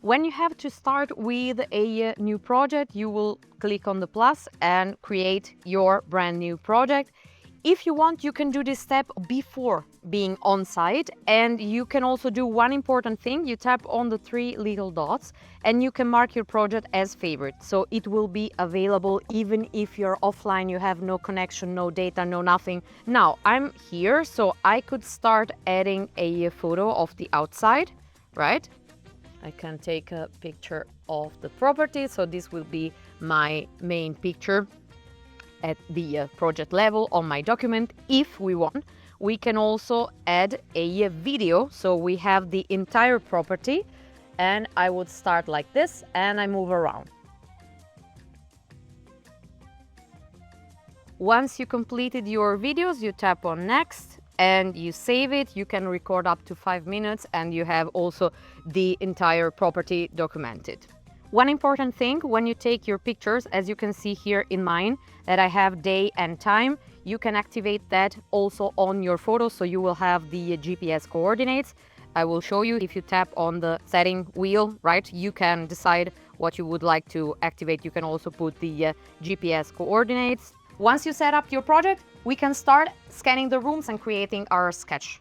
When you have to start with a new project, you will click on the plus and create your brand new project. If you want, you can do this step before being on site, and you can also do one important thing. You tap on the three little dots and you can mark your project as favorite. So it will be available even if you're offline, you have no connection, no data, no nothing. Now I'm here, so I could start adding a photo of the outside, right? I can take a picture of the property. So this will be my main picture at the project level on my document. If we want, we can also add a video. So we have the entire property, and I would start like this and I move around. Once you completed your videos, you tap on next and you save it. You can record up to 5 minutes and you have also the entire property documented. One important thing, when you take your pictures, as you can see here in mine, that I have day and time, you can activate that also on your photos, so you will have the GPS coordinates. I will show you. If you tap on the setting wheel, right, you can decide what you would like to activate. You can also put the GPS coordinates. Once you set up your project, we can start scanning the rooms and creating our sketch.